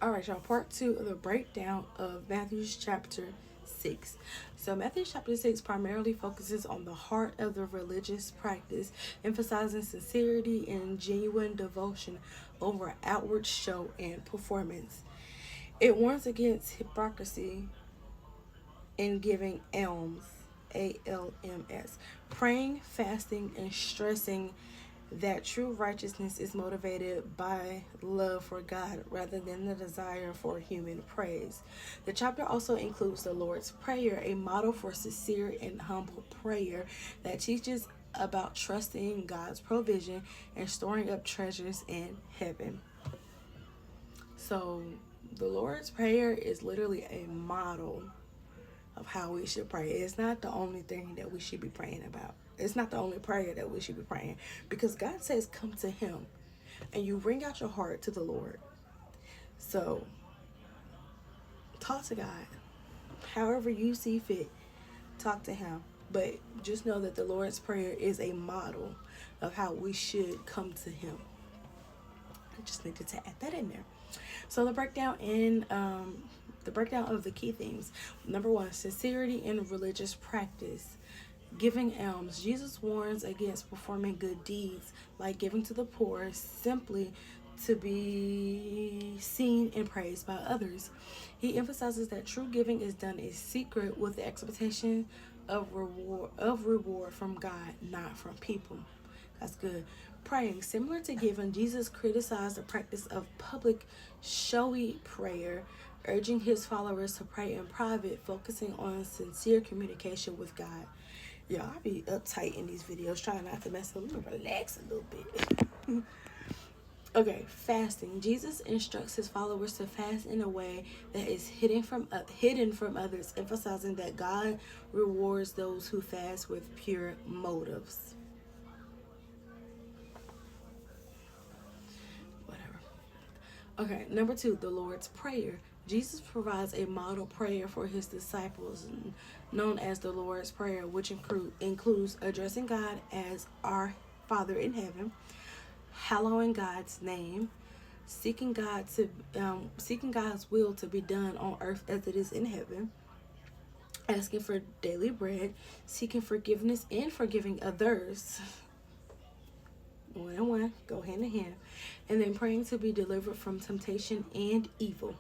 All right, y'all. Part two of the breakdown of Matthew's chapter 6. So, Matthew chapter 6 primarily focuses on the heart of the religious practice, emphasizing sincerity and genuine devotion over outward show and performance. It warns against hypocrisy in giving alms, ALMS, praying, fasting, and stressing that true righteousness is motivated by love for God rather than the desire for human praise. The chapter also includes the Lord's Prayer, a model for sincere and humble prayer that teaches about trusting God's provision and storing up treasures in heaven. So, the Lord's Prayer is literally a model of how we should pray. It's not the only thing that we should be praying about. It's not the only prayer that we should be praying, because God says come to him and you bring out your heart to the Lord. So talk to God however you see fit. Talk to him, but just know that the Lord's Prayer is a model of how we should come to him. I just needed to add that in there. So the breakdown of the key themes. Number one, sincerity in religious practice. Giving alms. Jesus warns against performing good deeds like giving to the poor simply to be seen and praised by others. He emphasizes that true giving is done in secret with the expectation of reward from God, not from people. That's good. Praying. Similar to giving, Jesus criticized the practice of public, showy prayer, urging his followers to pray in private, focusing on sincere communication with God. Y'all, I be uptight in these videos, trying not to mess up. Let me relax a little bit. Okay, fasting. Jesus instructs his followers to fast in a way that is hidden from others, emphasizing that God rewards those who fast with pure motives. Whatever. Okay, number two, the Lord's Prayer. Jesus provides a model prayer for his disciples, known as the Lord's Prayer, which includes addressing God as our Father in heaven, hallowing God's name, seeking God's will to be done on earth as it is in heaven, asking for daily bread, seeking forgiveness and forgiving others. One and one go hand in hand, and then praying to be delivered from temptation and evil.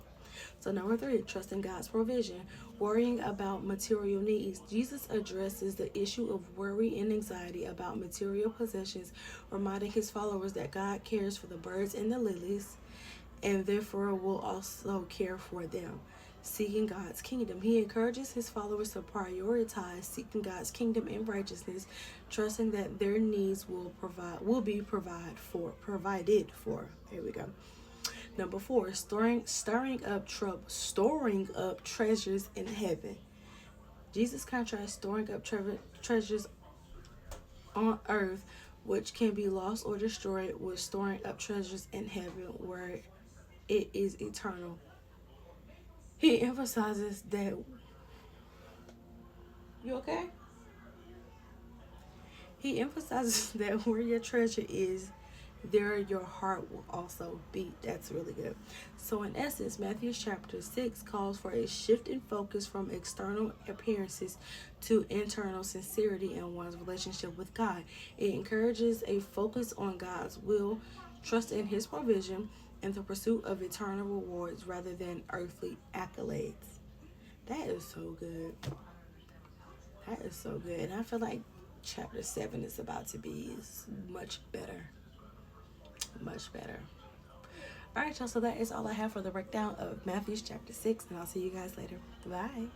So number three, trusting God's provision, worrying about material needs. Jesus addresses the issue of worry and anxiety about material possessions, reminding his followers that God cares for the birds and the lilies, and therefore will also care for them. Seeking God's kingdom. He encourages his followers to prioritize seeking God's kingdom and righteousness, trusting that their needs will be provided for. Here we go. Number four, storing up treasures in heaven. Jesus contrasts storing up treasures on earth, which can be lost or destroyed, with storing up treasures in heaven, where it is eternal. He emphasizes that. You okay? He emphasizes that where your treasure is, there your heart will also be. That's really good. So in essence, Matthew chapter 6 calls for a shift in focus from external appearances to internal sincerity in one's relationship with God. It encourages a focus on God's will, trust in his provision, and the pursuit of eternal rewards rather than earthly accolades. That is so good. That is so good. And I feel like chapter 7 is about to be much better. Much better. All right, y'all. So that is all I have for the breakdown of Matthew chapter 6. And I'll see you guys later. Bye.